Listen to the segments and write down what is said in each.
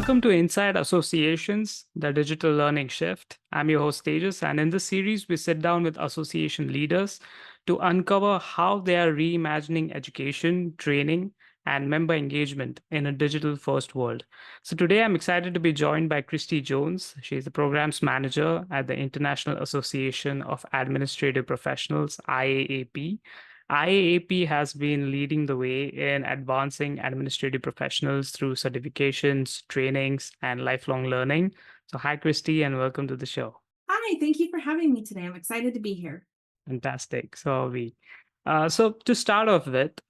Welcome to Inside Associations, the digital learning shift. I'm your host, Tejas, and in this series, we sit down with association leaders to uncover how they are reimagining education, training, and member engagement in a digital first world. So today, I'm excited to be joined by Christi Jones. She's the programs manager at the International Association of Administrative Professionals, IAAP. IAAP has been leading the way in advancing administrative professionals through certifications, trainings, and lifelong learning. So, hi, Christy, and welcome to the show. Hi, thank you for having me today. I'm excited to be here. Fantastic. So to start off with,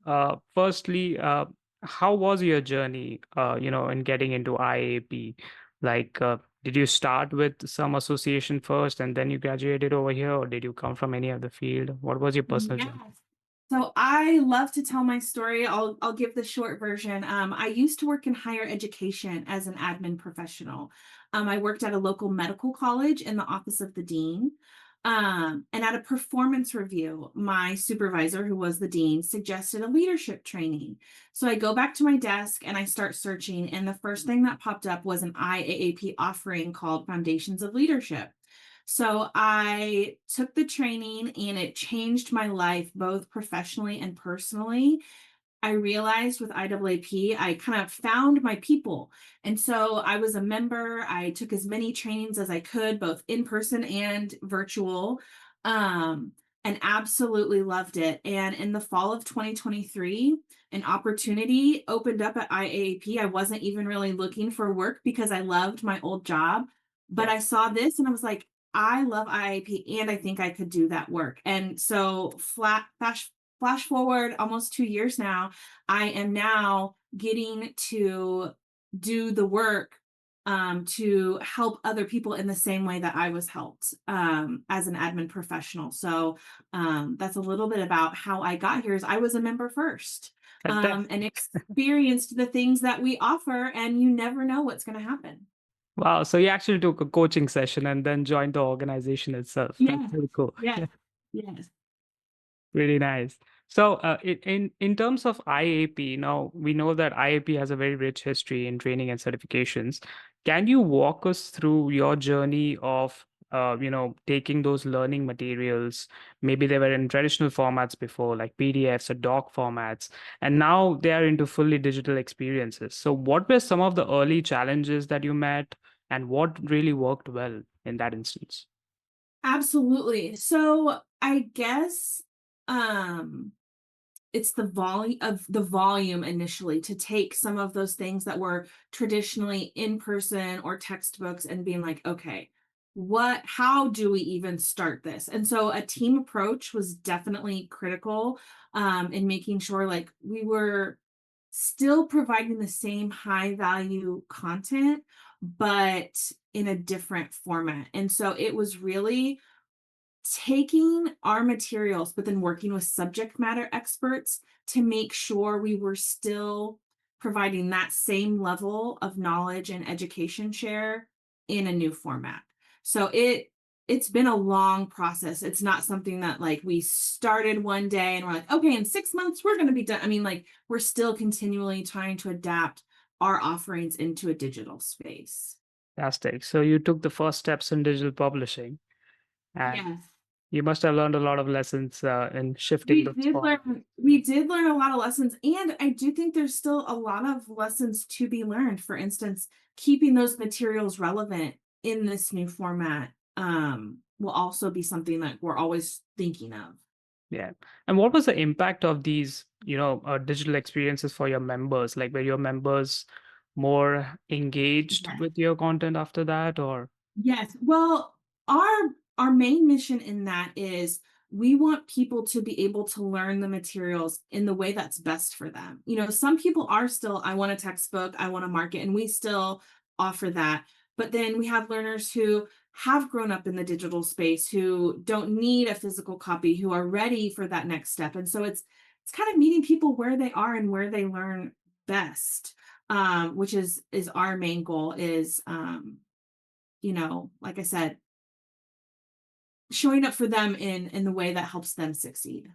firstly, how was your journey, in getting into IAAP? Did you start with some association first and then you graduated over here, or did you come from any other field? What was your personal journey? Yes. So I love to tell my story. I'll give the short version. I used to work in higher education as an admin professional. I worked at a local medical college in the office of the dean. And at a performance review, my supervisor, who was the dean, suggested a leadership training. So I go back to my desk and I start searching, and the first thing that popped up was an IAAP offering called Foundations of Leadership. So I took the training and it changed my life both professionally and personally. I realized with IAAP, I kind of found my people. And so I was a member. I took as many trainings as I could, both in person and virtual, and absolutely loved it. And in the fall of 2023, an opportunity opened up at IAAP. I wasn't even really looking for work because I loved my old job, but Yeah. I saw this and I was like, I love IAAP and I think I could do that work. And so flash forward almost 2 years now, I am now getting to do the work to help other people in the same way that I was helped as an admin professional. So that's a little bit about how I got here. Is I was a member first and Fantastic. experienced the things that we offer, and you never know what's going to happen. Wow. So you actually took a coaching session and then joined the organization itself. That's Yes, really cool. yes, yes. Really nice. So, in terms of IAP, now we know that IAP has a very rich history in training and certifications. Can you walk us through your journey of, taking those learning materials? Maybe they were in traditional formats before, like PDFs or doc formats, and now they are into fully digital experiences. So, what were some of the early challenges that you met, and what really worked well in that instance? Absolutely. So I guess um it's the volume initially to take some of those things that were traditionally in person or textbooks and being like, okay, how do we even start this? And so a team approach was definitely critical in making sure like we were still providing the same high value content, but in a different format. And so it was really taking our materials, but then working with subject matter experts to make sure we were still providing that same level of knowledge and education share in a new format. So it's been a long process. It's not something that like we started one day and we're like, okay, in 6 months we're going to be done. I mean, like we're still continually trying to adapt our offerings into a digital space. Fantastic. So you took the first steps in digital publishing, and Yes. you must have learned a lot of lessons in shifting We those did formats. learn we did learn a lot of lessons, and I do think there's still a lot of lessons to be learned. For instance, keeping those materials relevant in this new format, will also be something that we're always thinking of. Yeah. And what was the impact of these, digital experiences for your members? Like, were your members more engaged Yes. with your content after that, or? Yes. Well, our main mission in that is we want people to be able to learn the materials in the way that's best for them. Some people are still, I want a textbook, I want to market, and we still offer that. But then we have learners who have grown up in the digital space who don't need a physical copy, who are ready for that next step. And so it's kind of meeting people where they are and where they learn best, which is our main goal is like I said, showing up for them in the way that helps them succeed.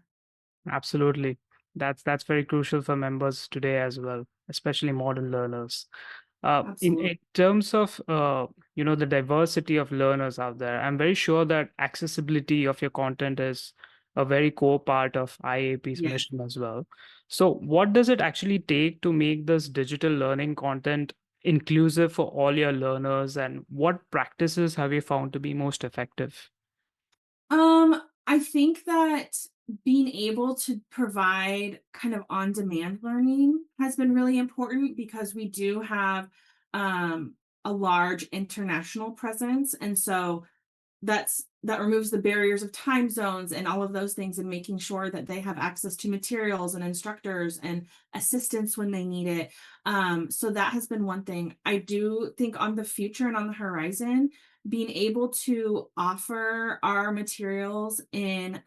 Absolutely. That's very crucial for members today as well, especially modern learners. In Absolutely. terms of the diversity of learners out there, I'm very sure that accessibility of your content is a very core part of IAP's Yes. mission as well. So, what does it actually take to make this digital learning content inclusive for all your learners, and what practices have you found to be most effective? I think that being able to provide kind of on-demand learning has been really important because we do have um, a large international presence, and so that removes the barriers of time zones and all of those things, and making sure that they have access to materials and instructors and assistance when they need it. So that has been one thing. I do think on the future and on the horizon, being able to offer our materials in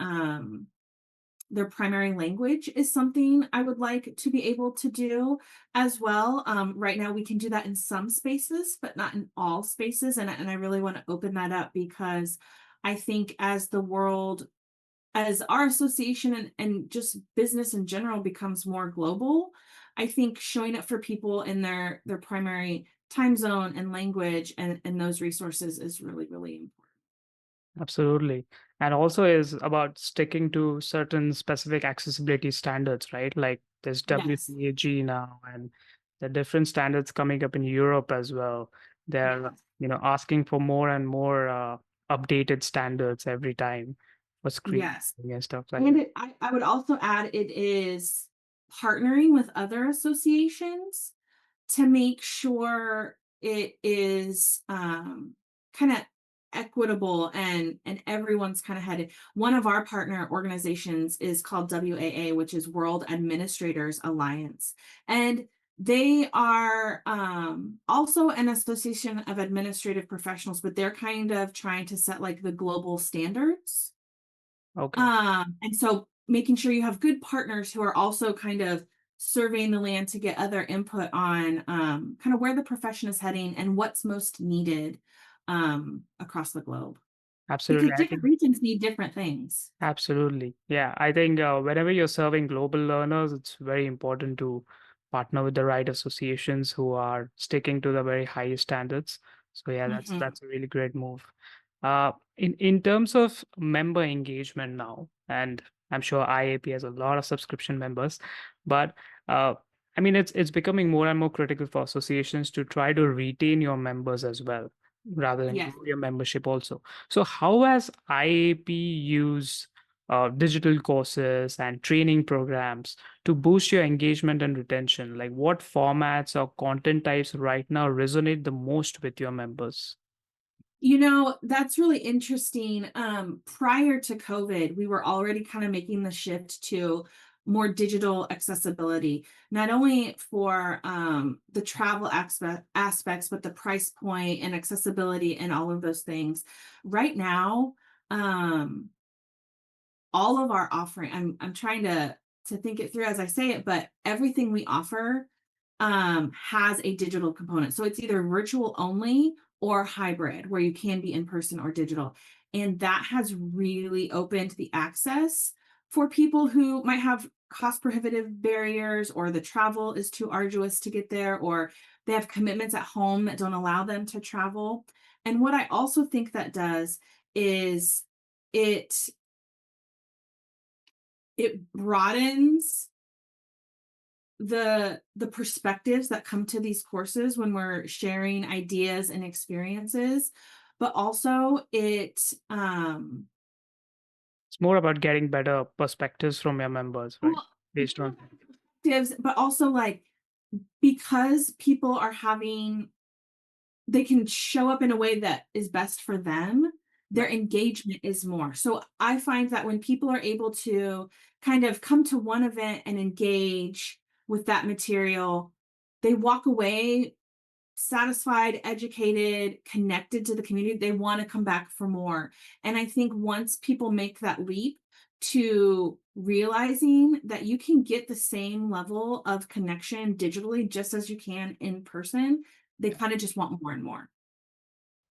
their primary language is something I would like to be able to do as well. Right now, we can do that in some spaces, but not in all spaces. And I really want to open that up because I think as the world, as our association and just business in general becomes more global, I think showing up for people in their primary time zone and language and those resources is really, really important. Absolutely. And also is about sticking to certain specific accessibility standards, right? Like there's Yes. WCAG now, and the different standards coming up in Europe as well. They're, Yes. asking for more and more updated standards every time for screening Yes. and stuff like And that. I would also add it is partnering with other associations to make sure it is kind of equitable and everyone's kind of headed. One of our partner organizations is called WAA, which is World Administrators Alliance. And they are also an association of administrative professionals, but they're kind of trying to set like the global standards. Okay. And so making sure you have good partners who are also kind of surveying the land to get other input on kind of where the profession is heading and what's most needed across the globe. Because Absolutely. I different think regions need different things. absolutely. Yeah, I think whenever you're serving global learners, it's very important to partner with the right associations who are sticking to the very highest standards. So yeah, Mhm. that's a really great move. In terms of member engagement now, and I'm sure IAP has a lot of subscription members, but uh, I mean it's becoming more and more critical for associations to try to retain your members as well, rather than Yes. grow your membership also. So how has IAP used digital courses and training programs to boost your engagement and retention? Like what formats or content types right now resonate the most with your members? That's really interesting. Prior to COVID, we were already kind of making the shift to more digital accessibility, not only for the travel aspects, but the price point and accessibility and all of those things. Right now, um, all of our offering, I'm trying to think it through as I say it, but everything we offer has a digital component. So it's either virtual only or hybrid, where you can be in person or digital. And that has really opened the access for people who might have cost prohibitive barriers, or the travel is too arduous to get there, or they have commitments at home that don't allow them to travel. And what I also think that does is it it broadens the perspectives that come to these courses when we're sharing ideas and experiences, but also It's more about getting better perspectives from your members, right? well, Based on gives, but also like because people are having, they can show up in a way that is best for them, their right. engagement is more. So I find that when people are able to kind of come to one event and engage with that material, they walk away satisfied, educated, connected to the community. They want to come back for more. And I think once people make that leap to realizing that you can get the same level of connection digitally just as you can in person, they kind of just want more and more.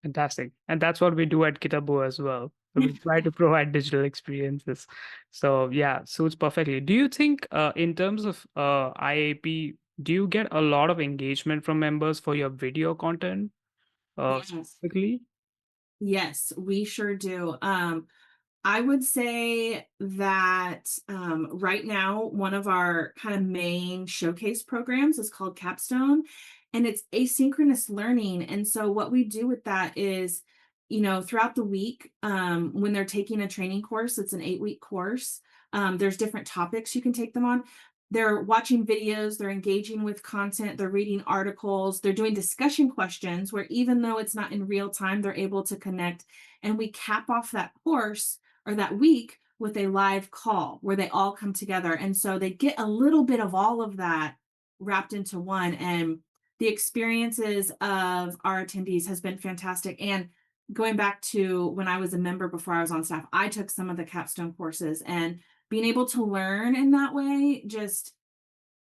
Fantastic. And that's what we do at KITABOO as well. We try to provide digital experiences. So yeah, suits perfectly. Do you think in terms of IAP do you get a lot of engagement from members for your video content, Yes. specifically? Yes, we sure do. I would say that right now, one of our kind of main showcase programs is called Capstone, and it's asynchronous learning. And so, what we do with that is, throughout the week, when they're taking a training course, it's an 8-week course. There's different topics you can take them on. They're watching videos, they're engaging with content, they're reading articles, they're doing discussion questions where even though it's not in real time, they're able to connect. And we cap off that course or that week with a live call where they all come together. And so they get a little bit of all of that wrapped into one. And the experiences of our attendees has been fantastic. And going back to when I was a member before I was on staff, I took some of the capstone courses, and being able to learn in that way just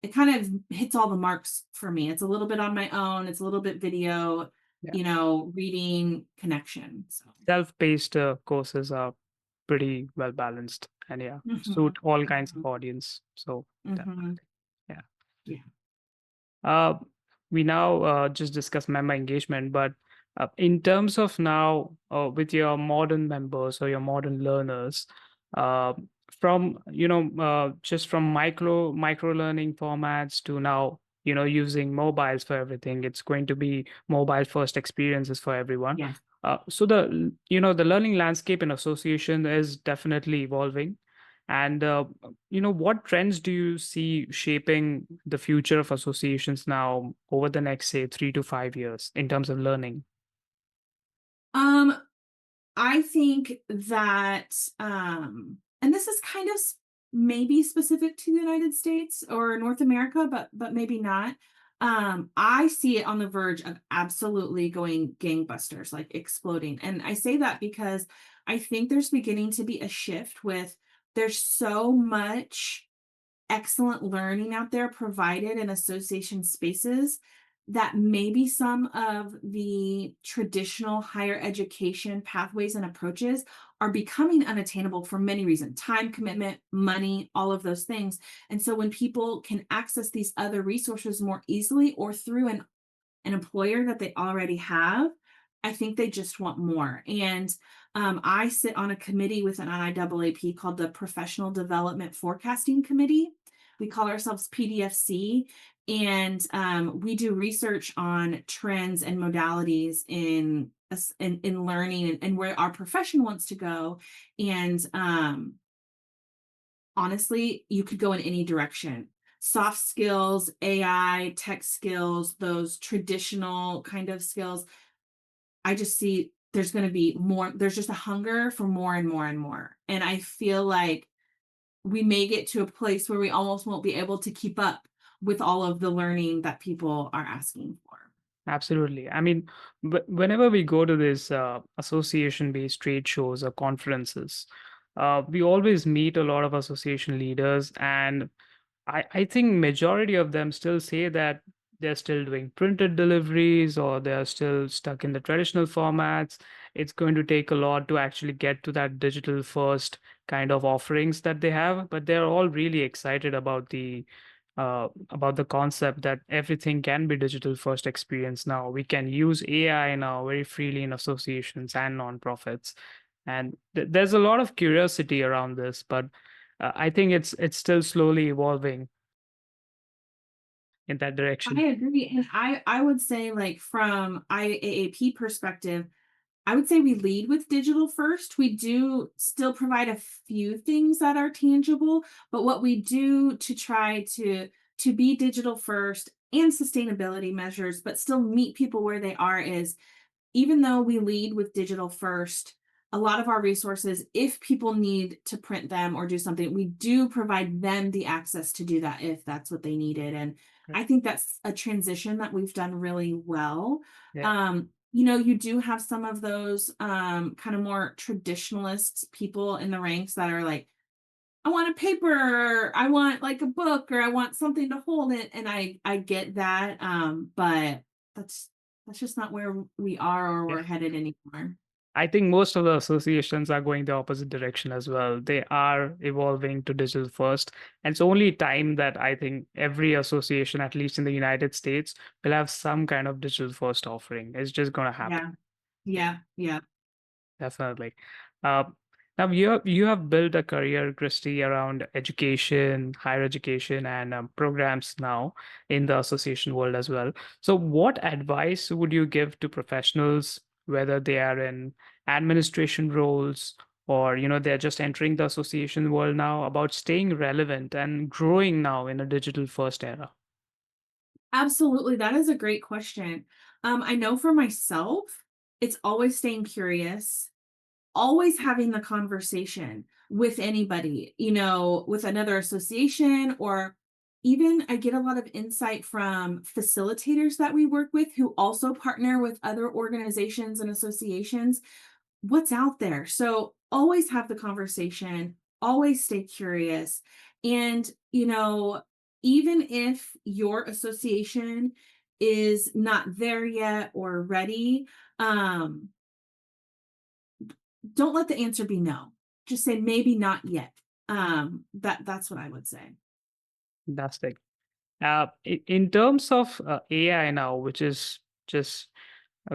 it kind of hits all the marks for me. It's a little bit on my own, it's a little bit video, Yeah. reading connection. So Self-paced courses are pretty well balanced and yeah, suit mhm, all kinds of mhm, audience. So mhm. definitely, yeah. Yeah. Uh, we now just discussed member engagement, but in terms of now with your modern members or your modern learners, uh, from just from micro learning formats to now using mobiles for everything, it's going to be mobile first experiences for everyone. Yes. So the learning landscape in association is definitely evolving, and what trends do you see shaping the future of associations now over the next, say, 3 to 5 years in terms of learning? Um, I think that, and this is kind of maybe specific to the United States or North America, but maybe not. I see it on the verge of absolutely going gangbusters, like exploding. And I say that because I think there's beginning to be a shift with there's so much excellent learning out there provided in association spaces that maybe some of the traditional higher education pathways and approaches are becoming unattainable for many reasons: time commitment, money, all of those things. And so when people can access these other resources more easily or through an employer that they already have, I think they just want more. And I sit on a committee with an IAAP called the Professional Development Forecasting Committee. We call ourselves PDFC, and we do research on trends and modalities in learning and where our profession wants to go. And honestly, you could go in any direction. Soft skills, AI, tech skills, those traditional kind of skills. I just see there's going to be more, there's just a hunger for more and more and more. And I feel like we may get to a place where we almost won't be able to keep up with all of the learning that people are asking for. Absolutely. I mean, whenever we go to these association-based trade shows or conferences, we always meet a lot of association leaders, and I think majority of them still say that they're still doing printed deliveries or they're still stuck in the traditional formats. It's going to take a lot to actually get to that digital first kind of offerings that they have, but they're all really excited about the concept that everything can be digital first experience now. We can use AI now very freely in associations and nonprofits. And there's a lot of curiosity around this, but I think it's still slowly evolving in that I direction. agree. And I would say, like, from IAAP perspective, I would say we lead with digital first. We do still provide a few things that are tangible, but what we do to try to be digital first and sustainability measures, but still meet people where they are, is even though we lead with digital first, a lot of our resources, if people need to print them or do something, we do provide them the access to do that if that's what they needed. And Right. I think that's a transition that we've done really well. Yeah. You do have some of those kind of more traditionalist people in the ranks that are like, I want a paper, or I want like a book, or I want something to hold it. And I get that. But that's just not where we are or Yeah. we're headed anymore. I think most of the associations are going the opposite direction as well. They are evolving to digital first. And it's only time that I think every association, at least in the United States, will have some kind of digital first offering. It's just going to happen. Yeah. Yeah. Yeah. Definitely. Uh, Now you have built a career, Christy, around education, higher education, and programs now in the association world as well. So, what advice would you give to professionals, whether they are in administration roles or they're just entering the association world now, about staying relevant and growing now in a digital first era? Absolutely. That is a great question. I know for myself, it's always staying curious, always having the conversation with anybody, with another association, or even I get a lot of insight from facilitators that we work with who also partner with other organizations and associations. What's out there? So always have the conversation, always stay curious. And, even if your association is not there yet or ready, um, don't let the answer be no. Just say maybe not yet. That's what I would say. Fantastic. In terms of AI now, which is just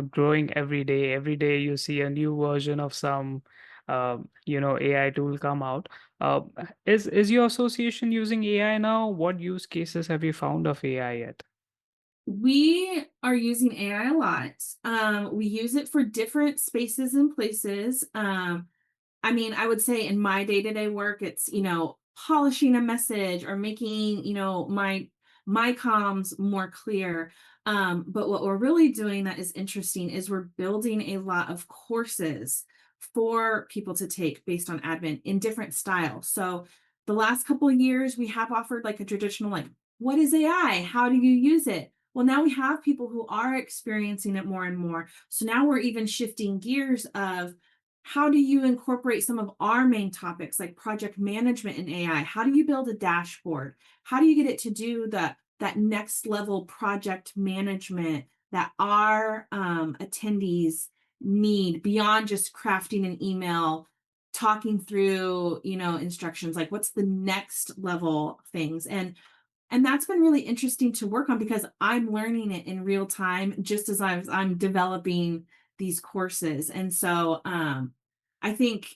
growing every day. Every day you see a new version of some, AI tool come out. Uh, is your association using AI now? What use cases have you found of AI yet? We are using AI a lot. We use it for different spaces and places. I mean, I would say in my day-to-day work, it's, polishing a message or making, my comms more clear. But what we're really doing that is interesting is we're building a lot of courses for people to take based on admin in different styles. So the last couple of years, we have offered like a traditional, like, what is AI? How do you use it? Well, now we have people who are experiencing it more and more. So now we're even shifting gears of how do you incorporate some of our main topics like project management in AI? How do you build a dashboard? How do you get it to do that next level project management that our attendees need beyond just crafting an email, talking through, instructions, like what's the next level things? And that's been really interesting to work on because I'm learning it in real time just as I'm developing these courses. And so I think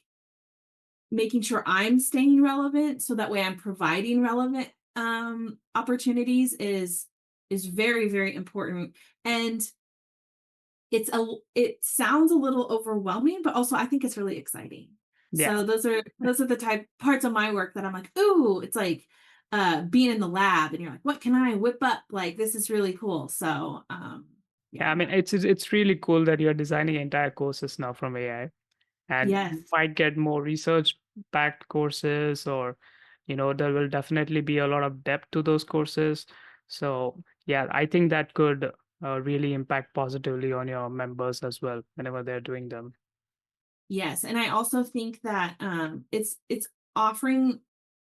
making sure I'm staying relevant so that way I'm providing relevant opportunities is very, very important. And it sounds a little overwhelming, but also I think it's really exciting. Yeah. So those are the type parts of my work that I'm like, ooh, it's like being in the lab and you're like, what can I whip up? Like this is really cool. So Yeah, yeah. I mean, it's really cool that you're designing entire courses now from AI, and you Yes. might get more research backed courses, or there will definitely be a lot of depth to those courses. So yeah, I think that could really impact positively on your members as well whenever they're doing them. Yes, and I also think that it's offering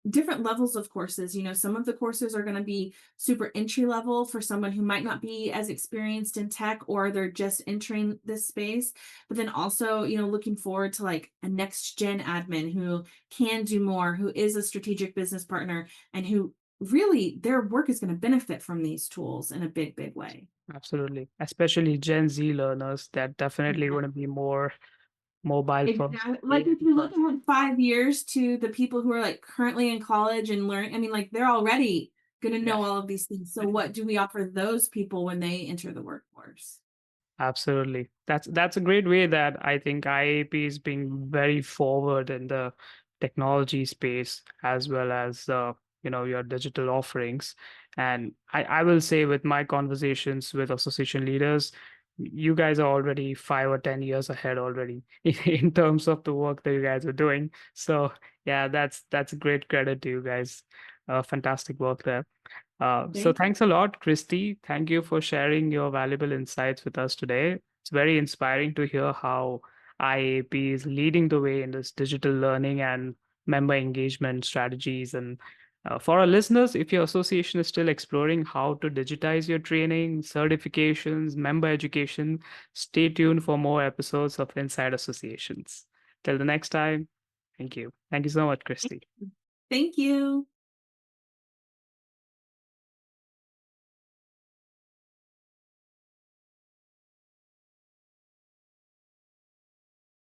different levels of courses. Some of the courses are going to be super entry level for someone who might not be as experienced in tech or they're just entering this space. But then also, looking forward to like a next gen admin who can do more, who is a strategic business partner, and who really their work is going to benefit from these tools in a big, big way. Absolutely, especially Gen Z learners, that definitely going to be more mobile first. Exactly. Like if you look at 5 years to the people who are like currently in college and learn, I mean, like they're already gonna Yeah. know all of these things. So what do we offer those people when they enter the workforce? Absolutely. That's a great way that I think IAP is being very forward in the technology space as well as your digital offerings. And I will say with my conversations with association leaders, you guys are already 5 or 10 years ahead already in terms of the work that you guys are doing. So yeah, that's a great credit to you guys. Fantastic work there. So Thank you. thanks a lot, Christy. Thank you for sharing your valuable insights with us today. It's very inspiring to hear how IAP is leading the way in this digital learning and member engagement strategies. And For our listeners, if your association is still exploring how to digitize your training, certifications, member education, stay tuned for more episodes of Inside Associations. Till the next time, thank you. Thank you so much, Christy. Thank you.